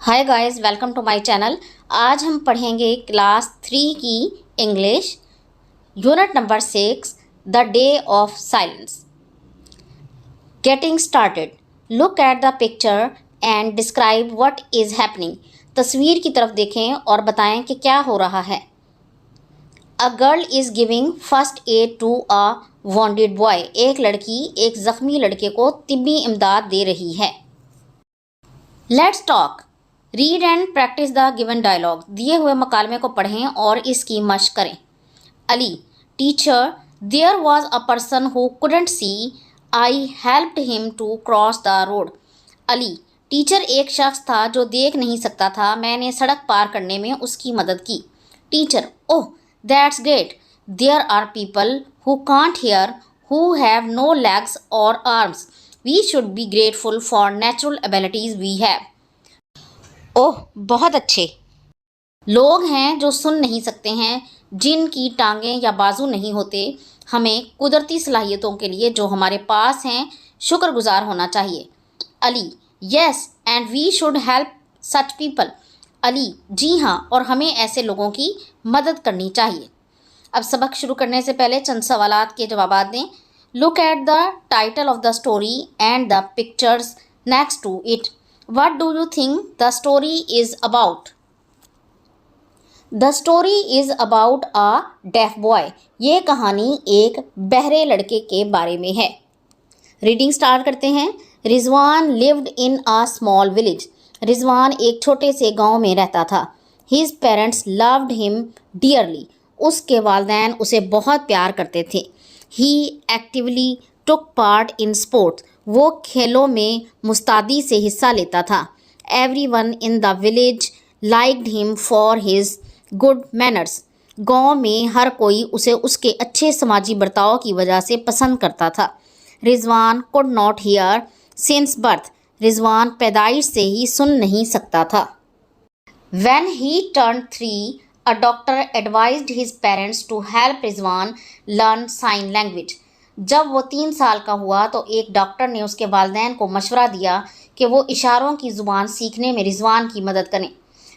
Hi guys, welcome to my channel. आज हम पढ़ेंगे क्लास 3 की English unit number 6 the day of silence. Getting started, look at the picture and describe what is happening. तस्वीर की तरफ देखें और बताएं कि क्या हो रहा है। A girl is giving first aid to a wounded boy. एक लड़की एक जख्मी लड़के को तिब्बी इमदाद दे रही है। Let's talk, read and practice the given dialogue. दिए हुए मकालमे को पढ़ें और इसकी मशक करें। Ali, teacher, there was a person who couldn't see, I helped him to cross the road. Ali, teacher, एक शख्स था जो देख नहीं सकता था, मैंने सड़क पार करने में उसकी मदद की। Teacher, oh that's great, there are people who can't hear, who have no legs और arms, we should be grateful for natural abilities we have. Oh बहुत अच्छे, लोग हैं जो सुन नहीं सकते हैं, जिनकी टांगें या बाजू नहीं होते। हमें कुदरती सलाहियतों के लिए जो हमारे पास हैं शुक्रगुजार होना चाहिए। Ali, yes and we should help such people. Ali, जी हाँ, और हमें ऐसे लोगों की मदद करनी चाहिए। अब सबक शुरू करने से पहले चंद सवालात के जवाब दें। Look at the title of the story and the pictures next to it. What do you think the story is about? The story is about a deaf boy. ये कहानी एक बहरे लड़के के बारे में है। रीडिंग स्टार्ट करते हैं। Rizwan lived in a small village. Rizwan एक छोटे से गांव में रहता था। His parents loved him dearly. उसके वालिदैन उसे बहुत प्यार करते थे। He actively took part in sports. वो खेलों में मुस्तादी से हिस्सा लेता था। Everyone in the village liked him for his good manners. गांव में हर कोई उसे उसके अच्छे समाजी बर्ताव की वजह से पसंद करता था। Rizwan could not hear since birth. Rizwan पैदाइश से ही सुन नहीं सकता था। When he turned 3, a doctor advised his parents to help Rizwan learn sign language. जब वो 3 साल का हुआ तो एक डॉक्टर ने उसके वालिदैन को मशवरा दिया कि वो इशारों की ज़ुबान सीखने में रिजवान की मदद करें।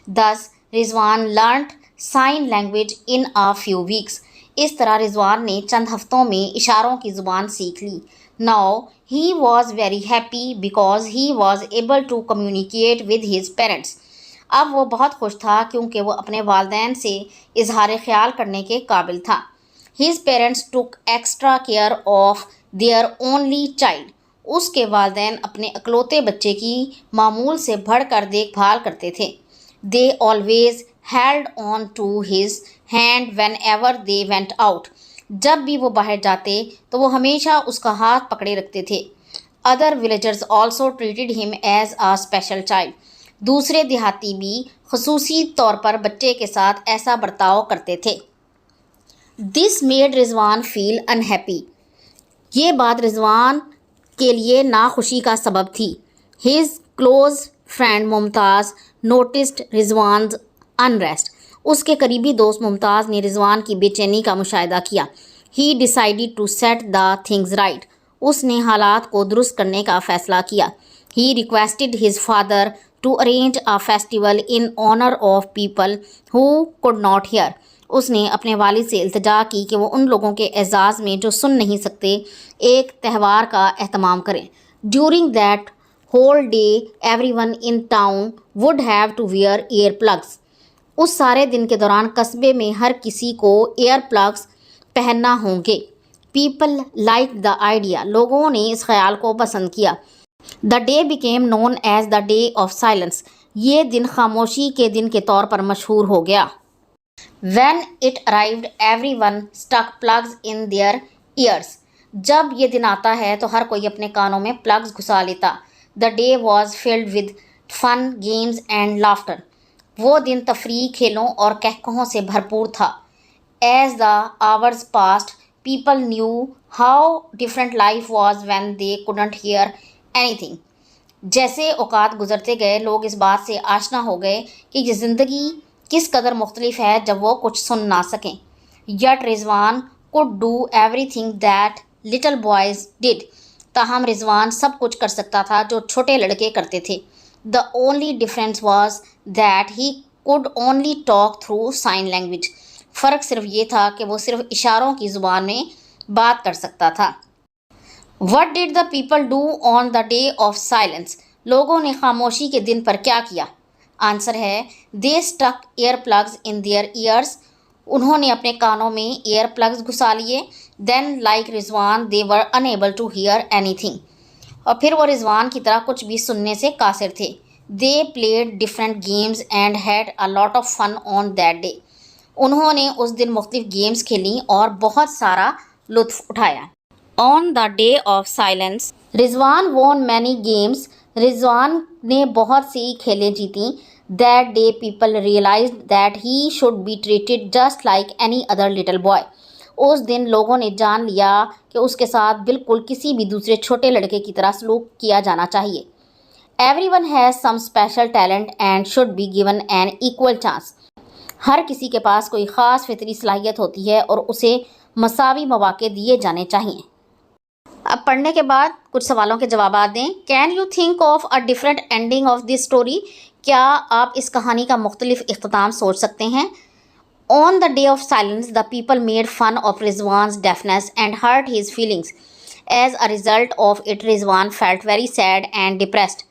Thus, Rizwan learnt sign language in a few weeks. इस तरह रिजवान ने चंद हफ्तों में इशारों की ज़ुबान सीख ली। Now, he was very happy because he was able to communicate with his parents. अब वो बहुत खुश था क्योंकि वो अपने वालिदैन से इजहार ख्याल करने के काबिल था। His parents took extra care of their only child. उसके वालिदैन अपने अकलौते बच्चे की मामूल से बढ़कर देखभाल करते थे। They always held on to his hand whenever they went out. जब भी वो बाहर जाते तो वो हमेशा उसका हाथ पकड़े रखते थे। Other villagers also treated him as a special child. दूसरे देहाती भी खसूसी तौर पर बच्चे के साथ ऐसा बर्ताव करते थे। This made Rizwan feel unhappy. ये बात रिजवान के लिए नाखुशी का सबब थी। His close friend Mumtaz noticed Rizwan unrest. उसके करीबी दोस्त मुमताज़ ने रिजवान की बेचैनी का मुशाहिदा किया। He decided to set the things right. उसने हालात को दुरुस्त करने का फ़ैसला किया। He requested his father to arrange a festival in honour of people who could not hear. उसने अपने वालिद से इल्तिजा की कि वो उन लोगों के एजाज़ में जो सुन नहीं सकते एक त्यौहार का एहतमाम करें। During that whole day everyone in town would have to wear earplugs. उस सारे दिन के दौरान कस्बे में हर किसी को एयर प्लग्स पहनना होंगे। People like the idea. लोगों ने इस ख्याल को पसंद किया। The day became known as the day of silence. ये दिन खामोशी के दिन के तौर पर मशहूर हो गया। When it arrived, everyone stuck plugs in their ears. जब ये दिन आता है तो हर कोई अपने कानों में प्लग्स घुसा लेता। The day was filled with fun, games and laughter. वो दिन तफरीह, खेलों और कहकहों से भरपूर था। As the hours passed, people knew how different life was when they couldn't hear anything. जैसे औकात गुजरते गए लोग इस बात से आशना हो गए कि ये ज़िंदगी किस कदर मुख्तलिफ है जब वो कुछ सुन ना सकें। Yet Rizwan could do everything that little boys did. ताहम रिजवान सब कुछ कर सकता था जो छोटे लड़के करते थे। The only difference was that he could only talk through sign language. फ़र्क सिर्फ ये था कि वो सिर्फ इशारों की ज़ुबान में बात कर सकता था। What did the people do on the day of silence. लोगों ने खामोशी के दिन पर क्या किया? आंसर है they stuck earplugs in their ears. उन्होंने अपने कानों में एयर प्लग्स घुसा लिए। Then like Rizwan they were unable to hear anything. और फिर वो रिजवान की तरह कुछ भी सुनने से कासिर थे। They played different games and had a lot of fun on that day. उन्होंने उस दिन मुख्तलिफ गेम्स खेली और बहुत सारा लुत्फ उठाया। On the day of silence Rizwan won many games. Rizwan ने बहुत सी खेलें जीती। That day people realised that he should be treated just like any other little boy. उस दिन लोगों ने जान लिया कि उसके साथ बिल्कुल किसी भी दूसरे छोटे लड़के की तरह सलूक किया जाना चाहिए। Everyone has some special talent and should be given an equal chance. हर किसी के पास कोई ख़ास फितरी सलाहियत होती है और उसे मसावी मौके दिए जाने चाहिए। अब पढ़ने के बाद कुछ सवालों के जवाब दें। Can you think of a different ending of this story. क्या आप इस कहानी का मुख्तलिफ इख्तिताम सोच सकते हैं? On the day of silence the people made fun of Rizwan's deafness and hurt his feelings. As a result of it Rizwan felt very sad and depressed.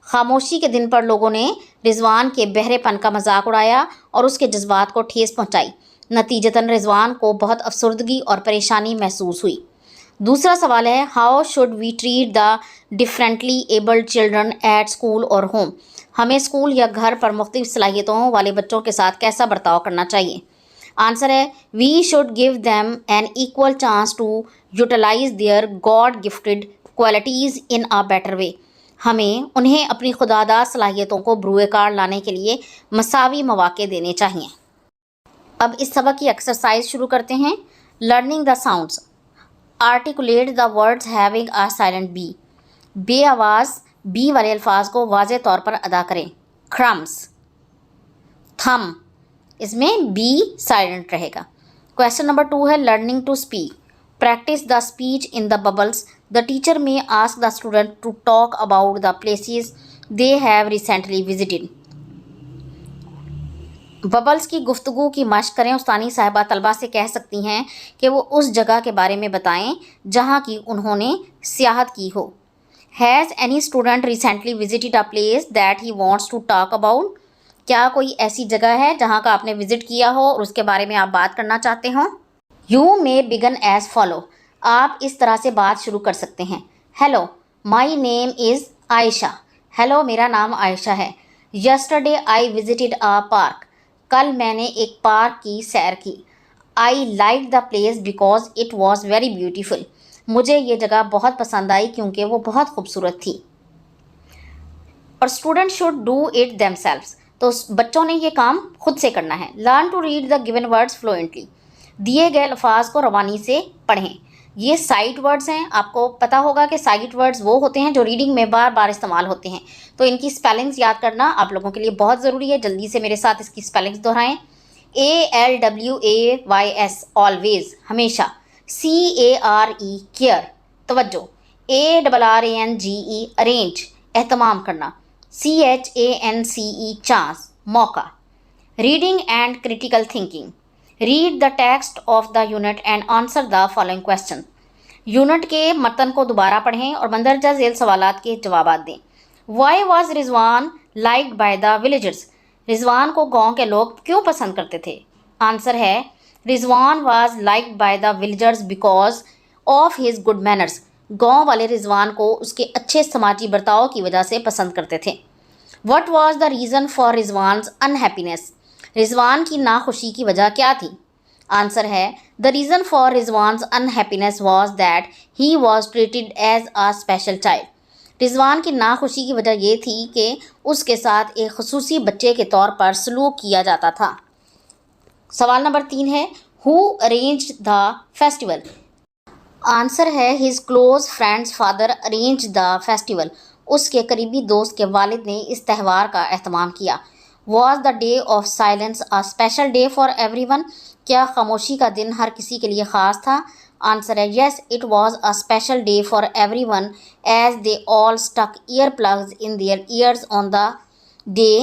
खामोशी के दिन पर लोगों ने रिजवान के बहरेपन का मजाक उड़ाया और उसके जज्बात को ठेस पहुंचाई। नतीजतन रिजवान को बहुत अफसुर्दगी और परेशानी महसूस हुई। दूसरा सवाल है how should we treat the differently abled children at school और होम। हमें स्कूल या घर पर मुख्तलिफ सलाहियतों वाले बच्चों के साथ कैसा बर्ताव करना चाहिए? आंसर है we should give them an equal chance to utilise their God gifted qualities in a better way. हमें उन्हें अपनी खुदादार सलाहियतों को बरूए कार लाने के लिए मसावी मौके देने चाहिए। अब इस सबक की एक्सरसाइज शुरू करते हैं। Learning the sounds. Articulate the words having a silent B. बे आवाज़ बी वाले अल्फाज को वाज़े तौर पर अदा करें। क्रम्स, थम, इसमें बी साइलेंट रहेगा। क्वेश्चन नंबर 2 है learning to speak. Practice the speech in the bubbles. The teacher may ask the student to talk about the places they have recently visited. Bubbles की गुफ्तगू की मश्क करें। उस्तानी साहिबा तलबा से कह सकती हैं कि वो उस जगह के बारे में बताएं जहां की उन्होंने सियाहत की हो। Has any student recently visited a place that he wants to talk about. क्या कोई ऐसी जगह है जहां का आपने विजिट किया हो और उसके बारे में आप बात करना चाहते हो? You may begin as follow. आप इस तरह से बात शुरू कर सकते हैं। Hello my name is Ayesha. Hello मेरा नाम आयशा है। Yesterday I visited a park. कल मैंने एक पार्क की सैर की। I like the place because it was very beautiful. मुझे ये जगह बहुत पसंद आई क्योंकि वो बहुत खूबसूरत थी। और student should do it themselves. तो बच्चों ने ये काम खुद से करना है। Learn to read the given words fluently. दिए गए अल्फाज को रवानी से पढ़ें। ये साइट वर्ड्स हैं। आपको पता होगा कि साइट वर्ड्स वो होते हैं जो रीडिंग में बार बार इस्तेमाल होते हैं। तो इनकी स्पेलिंग्स याद करना आप लोगों के लिए बहुत ज़रूरी है। जल्दी से मेरे साथ इसकी स्पेलिंग्स दोहराएं। ALWAYS ऑलवेज, हमेशा। CARE केयर, तवज्जो। ARRANGE अरेंज, एहतमाम करना। CHANCE चांस, मौका। Reading and critical thinking. Read the text of the unit and answer the following question. Unit के मतन को दोबारा पढ़ें और मंदरजा झेल सवालात के जवाब दें। Why was Rizwan liked by the villagers. Rizwan को गांव के लोग क्यों पसंद करते थे? आंसर है Rizwan was liked by the villagers because of his good manners. गांव वाले रिजवान को उसके अच्छे समाजी बर्ताव की वजह से पसंद करते थे। What was the reason for Rizwan's unhappiness. Rizwan की नाखुशी की वजह क्या थी? आंसर है the reason for Rizwan's unhappiness was that he was treated as a special child. Rizwan की नाखुशी की वजह ये थी कि उसके साथ एक खसूसी बच्चे के तौर पर सलूक किया जाता था। सवाल नंबर 3 है who arranged the festival. Answer है his close friend's father arrange the festival. उसके करीबी दोस्त के वालिद ने इस त्यौहार का एहतमाम किया। Was the day of silence a special day for everyone. क्या खामोशी का दिन हर किसी के लिए ख़ास था? आंसर है yes, it was a special day for everyone as they all stuck earplugs in their ears on the day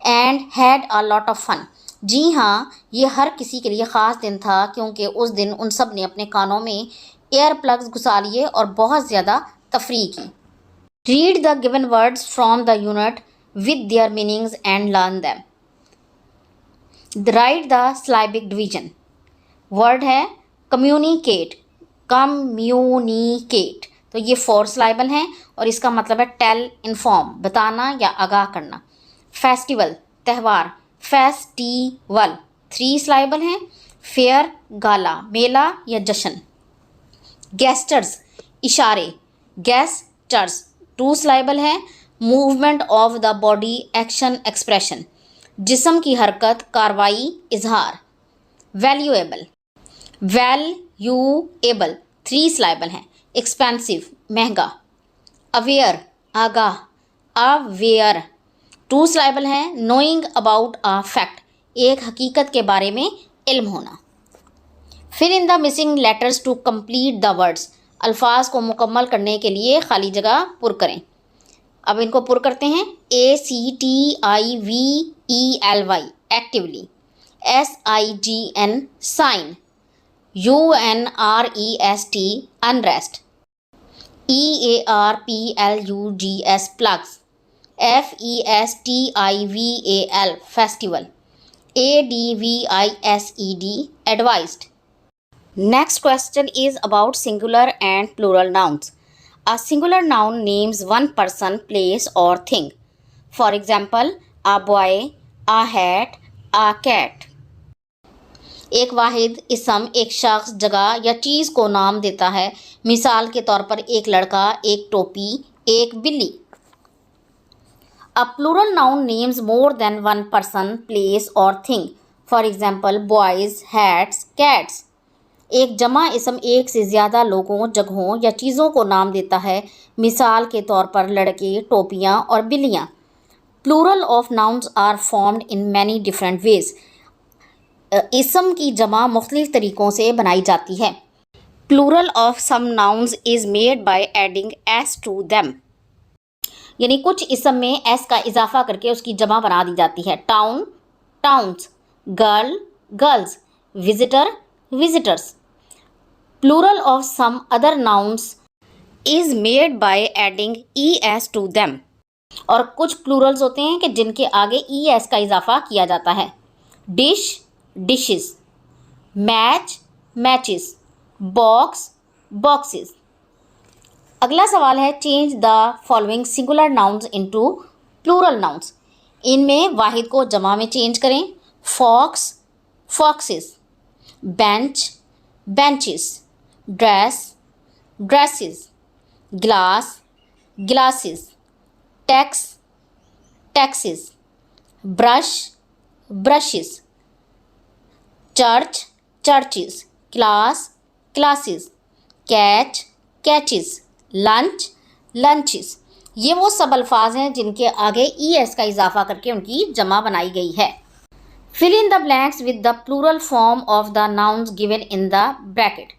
and had a lot of fun. जी हाँ, ये हर किसी के लिए ख़ास दिन था क्योंकि उस दिन उन सब ने अपने कानों में एयर प्लग्स घुसा लिए और बहुत ज़्यादा तफरीह की. Read the given words from the unit with their meanings and learn them. Write the syllabic division. Word है कम्युनिकेट. कम्युनिकेट तो ये 4 सिलेबल हैं और इसका मतलब है टेल, इन्फॉर्म, बताना या आगाह करना. फेस्टिवल त्यौहार. फेस्टिवल 3 सिलेबल हैं. फेयर गाला, मेला या जश्न. गेस्टर्स इशारे. गेस्टर्स 2 सिलेबल है. Movement of the body, action, expression. जिस्म की हरकत, कार्रवाई, इजहार. वैल्यूएबल. वैल्यूएबल 3 सिलेबल हैं. एक्सपेंसिव महंगा. अवेयर आगाह. अवेयर 2 सिलेबल हैं. नोइंग अबाउट अ फैक्ट एक हकीकत के बारे में इल्म होना. Fill in the missing letters to complete the words. अल्फाज को मुकम्मल करने के लिए खाली जगह पुर करें. अब इनको पुर करते हैं. ACTIVELY actively. SIGN sign. UNREST unrest. EARPLUGS plugs. FESTIVAL festival. ADVISED advised. Next question is about singular and plural nouns. A singular noun names one person, place or thing. For example, a boy, a hat, a cat. एक वाहिद इसम एक शख्स, जगह या चीज़ को नाम देता है. मिसाल के तौर पर एक लड़का, एक टोपी, एक बिल्ली. A plural noun names more than one person, place or thing. For example, boys, hats, cats. एक जमा इसम एक से ज़्यादा लोगों, जगहों या चीज़ों को नाम देता है. मिसाल के तौर पर लड़के, टोपियाँ और बिल्लियाँ. Plural of nouns are formed in many different ways. इसम की जमा मुख्तलिफ तरीक़ों से बनाई जाती है. Plural of some nouns is made by adding s to them. यानी कुछ इसम में s का इजाफा करके उसकी जमा बना दी जाती है. Town, towns. Girl, girls. Visitor, visitors. Plural of some other nouns is made by adding es to them. और कुछ plurals होते हैं कि जिनके आगे es का इजाफा किया जाता है. Dish, dishes. Match, matches. Box, boxes. अगला सवाल है change the following singular nouns into plural nouns. इनमें वाहिद को जमा में चेंज करें. Fox, foxes. Bench, benches. Dress, dresses. Glass, glasses. Tax, taxes. Brush, brushes. Church, churches. Class, classes. Catch, catches. Lunch, lunches. ये वो सब अल्फाज हैं जिनके आगे es का इजाफा करके उनकी जमा बनाई गई है. Fill in the blanks with the plural form of the nouns given in the bracket.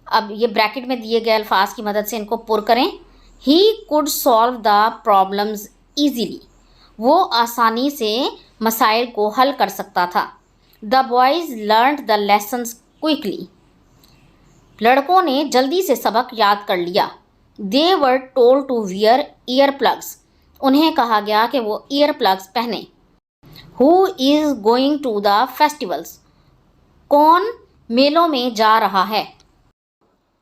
अब ये ब्रैकेट में दिए गए अल्फाज की मदद से इनको पुर करें. He could solve the problems easily. वो आसानी से मसाइल को हल कर सकता था. The boys learned the lessons quickly. लड़कों ने जल्दी से सबक याद कर लिया. They were told to wear earplugs. उन्हें कहा गया कि वो earplugs पहने. Who is going to the festivals? कौन मेलों में जा रहा है?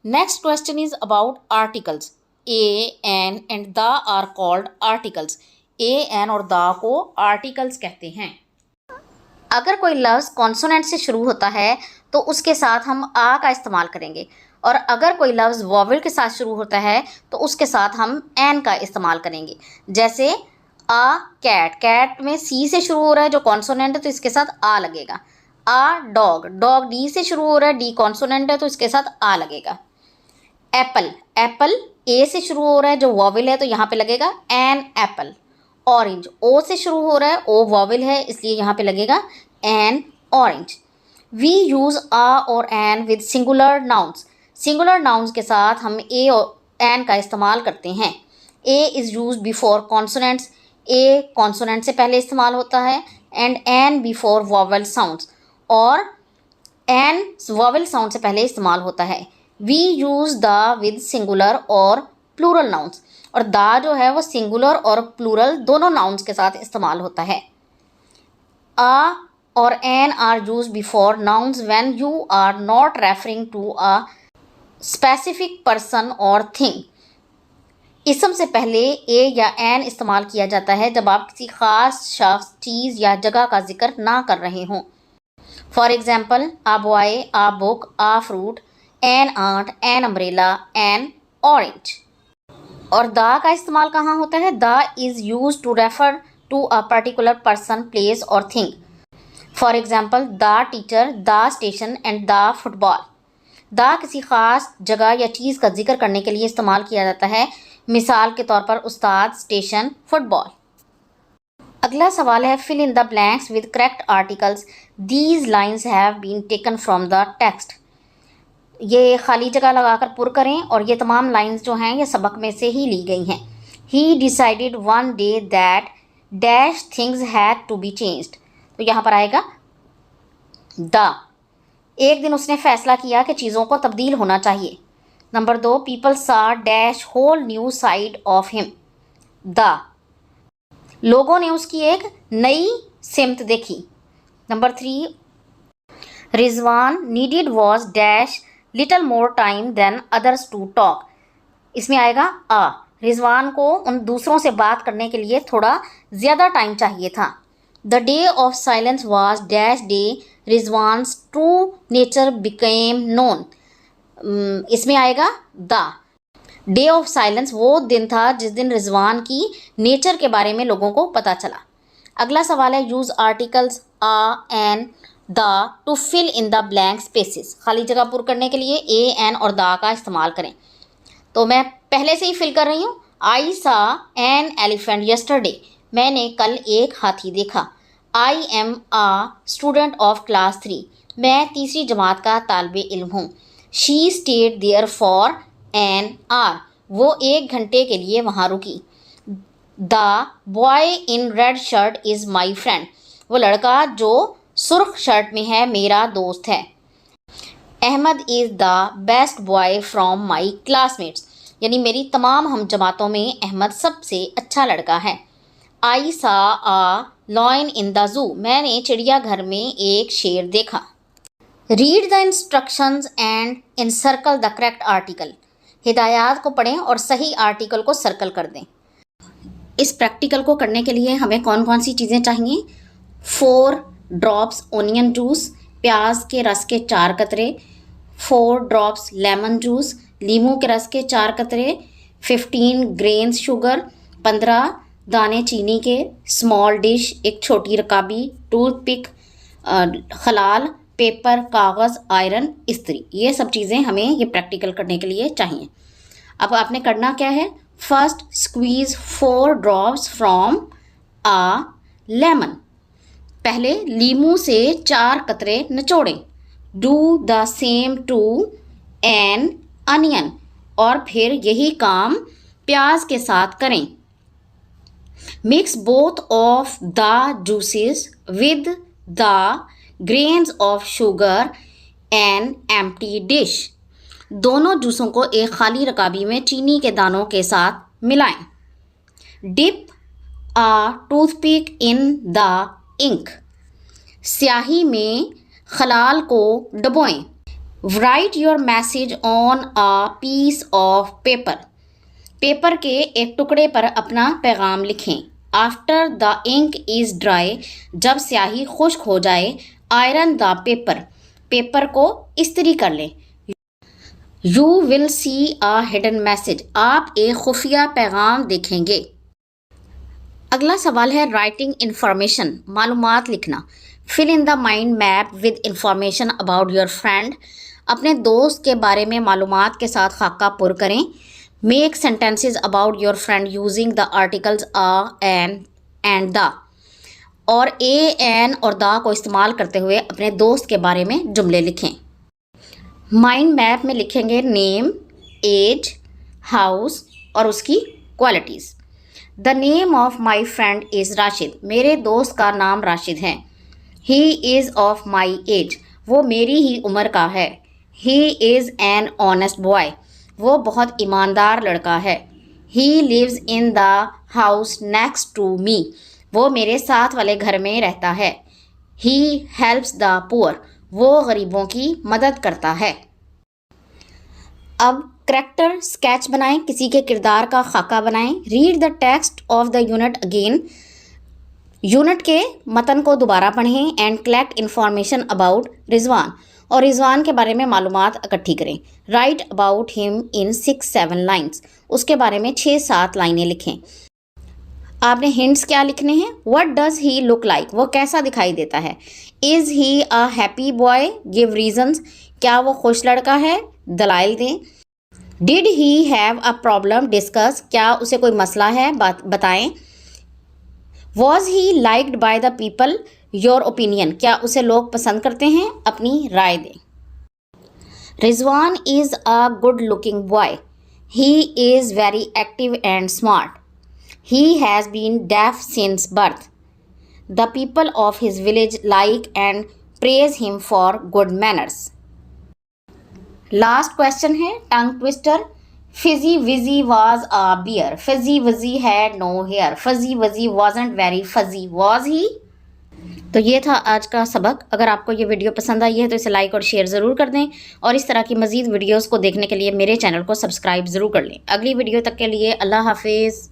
Next question is about articles. A, an and the are called articles. A, an और the को articles कहते हैं. अगर कोई लफ्ज़ कॉन्सोनेंट से शुरू होता है तो उसके साथ हम आ का इस्तेमाल करेंगे और अगर कोई लफ्ज़ वॉवल के साथ शुरू होता है तो उसके साथ हम एन का इस्तेमाल करेंगे. जैसे आ कैट, कैट में सी से शुरू हो रहा है जो कॉन्सोनेंट है तो इसके साथ आ लगेगा. आ डॉग, डॉग डी से शुरू हो रहा है, डी कॉन्सोनेंट है तो इसके साथ आ लगेगा. एप्पल, एप्पल ए से शुरू हो रहा है जो वॉवल है तो यहाँ पे लगेगा एन एप्पल. ऑरेंज ओ से शुरू हो रहा है, ओ वॉवल है इसलिए यहाँ पे लगेगा an orange. We use a और an with singular nouns. Singular nouns के साथ हम ए और एन का इस्तेमाल करते हैं। A is used before consonants, a consonant से पहले इस्तेमाल होता है, and an before vowel sounds, और एन वॉवल साउंड से पहले इस्तेमाल होता है। We use the with singular और प्लूरल नाउन्स, और द जो है वो सिंगुलर और प्लूरल दोनों नाउन्स के साथ इस्तेमाल होता है। आ और an are used before nouns when you are not referring to a specific person और थिंग। इसम से पहले ए या एन इस्तेमाल किया जाता है जब आप किसी ख़ास शख्स, चीज़ या जगह का जिक्र ना कर रहे हों। For example, a boy, a book, a fruit, an aunt, an umbrella, an orange. और द का इस्तेमाल कहाँ होता है? The is use to refer to a particular person, place और thing. For example, the teacher, the station and the football. The किसी ख़ास जगह या चीज़ का जिक्र करने के लिए इस्तेमाल किया जाता है, मिसाल के तौर पर उस्ताद, स्टेशन, फुटबॉल। अगला सवाल है, fill in the blanks with correct articles, these lines have been taken from the text. ये खाली जगह लगाकर पुर करें, और ये तमाम लाइन्स जो हैं ये सबक में से ही ली गई हैं। He decided one day that dash things had to be changed. तो यहाँ पर आएगा द। एक दिन उसने फैसला किया कि चीज़ों को तब्दील होना चाहिए। Number 2, people saw dash whole new side of him. The. लोगों ने उसकी एक नई सिमत देखी। Number 3, Rizwan needed was dash little more time than others to talk. इसमें आएगा आ। रिजवान को उन दूसरों से बात करने के लिए थोड़ा ज़्यादा टाइम चाहिए था। The day of silence was dash day Rizwan's true nature became known. इसमें आएगा द। डे ऑफ साइलेंस वो दिन था जिस दिन रिजवान की नेचर के बारे में लोगों को पता चला। अगला सवाल है, use articles a, an, the to fill in the blank spaces. खाली जगह पुर करने के लिए ए, एन और द का इस्तेमाल करें। तो मैं पहले से ही फिल कर रही हूँ। आई सा एन एलिफेंट यस्टरडे। मैंने कल एक हाथी देखा। I am a student of class 3। मैं तीसरी जमात का तालिबे इल्म हूँ। She stayed there for an hour. वो 1 घंटे के लिए वहाँ रुकी। The boy in red shirt is my friend. वो लड़का जो सुर्ख शर्ट में है मेरा दोस्त है। Ahmed is the best boy from my classmates. यानी मेरी तमाम हम जमातों में अहमद सबसे अच्छा लड़का है। आई सा आ लॉयन इन द जू। मैंने चिड़ियाघर में एक शेर देखा। Read the instructions and encircle the correct article. हिदायत को पढ़ें और सही आर्टिकल को सर्कल कर दें। इस प्रैक्टिकल को करने के लिए हमें कौन कौन सी चीज़ें चाहिए? 4 ड्रॉप्स ओनियन जूस, प्याज के रस के 4 कतरे, 4 ड्रॉप्स लेमन जूस, लीमू के रस के 4 कतरे, 15 ग्रेन्स शुगर, 15 दाने चीनी के, स्मॉल डिश एक छोटी रकाबी, टूथपिक, खलाल, पेपर, कागज़, आयरन, इस्त्री। ये सब चीज़ें हमें ये प्रैक्टिकल करने के लिए चाहिए। अब आपने करना क्या है? First, squeeze 4 drops from a lemon. पहले लीमू से 4 कतरे निचोड़ें। Do the same to an onion. और फिर यही काम प्याज के साथ करें। Mix both of the juices with the grains of sugar an empty dish. दोनों जूसों को एक खाली रकाबी में चीनी के दानों के साथ मिलाएं। Dip a toothpick in the ink. स्याही में खलाल को डबोएं। Write your message on a piece of paper. Paper के एक टुकड़े पर अपना पैगाम लिखें। After the ink is dry. जब स्याही खुश्क हो जाए, आयरन द पेपर। पेपर को इस्त्री कर लें। You will see a hidden message. आप एक खुफिया पैगाम देखेंगे। अगला सवाल है, राइटिंग इन्फॉर्मेशन, मालूमात लिखना। Fill in the mind map with information about your friend. अपने दोस्त के बारे में मालूमात के साथ खाका पुर करें। Make sentences about your friend using the articles a, an and the. और ए, एन और द को इस्तेमाल करते हुए अपने दोस्त के बारे में जुमले लिखें। माइंड मैप में लिखेंगे नेम, एज, हाउस और उसकी qualities. The name of my friend is Rashid. मेरे दोस्त का नाम राशिद है। He is of my age. वो मेरी ही उम्र का है। He is an honest boy. वो बहुत ईमानदार लड़का है। He lives in the house next to me. वो मेरे साथ वाले घर में रहता है। He helps the poor. वो गरीबों की मदद करता है। अब करैक्टर स्केच बनाएं, किसी के किरदार का खाका बनाएं। Read the text of the unit again. Unit के मतन को दोबारा पढ़ें and collect information about Rizwan. और रिजवान के बारे में मालूमात इकट्ठी करें। Right about him in 6-7 lines. उसके बारे में 6-7 लाइनें लिखें। आपने हिंट्स क्या लिखने हैं? What does he look like. वो कैसा दिखाई देता है। Is he a happy boy. Give reasons. क्या वो खुश लड़का है? दलाइल दें। Did he have a problem? Discuss. क्या उसे कोई मसला है? बताएं। Was he liked by the people? Your opinion. क्या उसे लोग पसंद करते हैं? अपनी राय दें। Rizwan is a good looking boy. He is very active and smart. He has been deaf since birth. The people of his village like and praise him for good manners. Last question है tongue twister. Fizzy Wizzy was a bear. Fizzy Wizzy had no hair. Fuzzy Wuzzy wasn't very fuzzy. Was he? तो ये था आज का सबक। अगर आपको ये वीडियो पसंद आई है तो इसे लाइक और शेयर ज़रूर कर दें और इस तरह की मज़ीद वीडियोस को देखने के लिए मेरे चैनल को सब्सक्राइब ज़रूर कर लें। अगली वीडियो तक के लिए अल्लाह हाफिज़।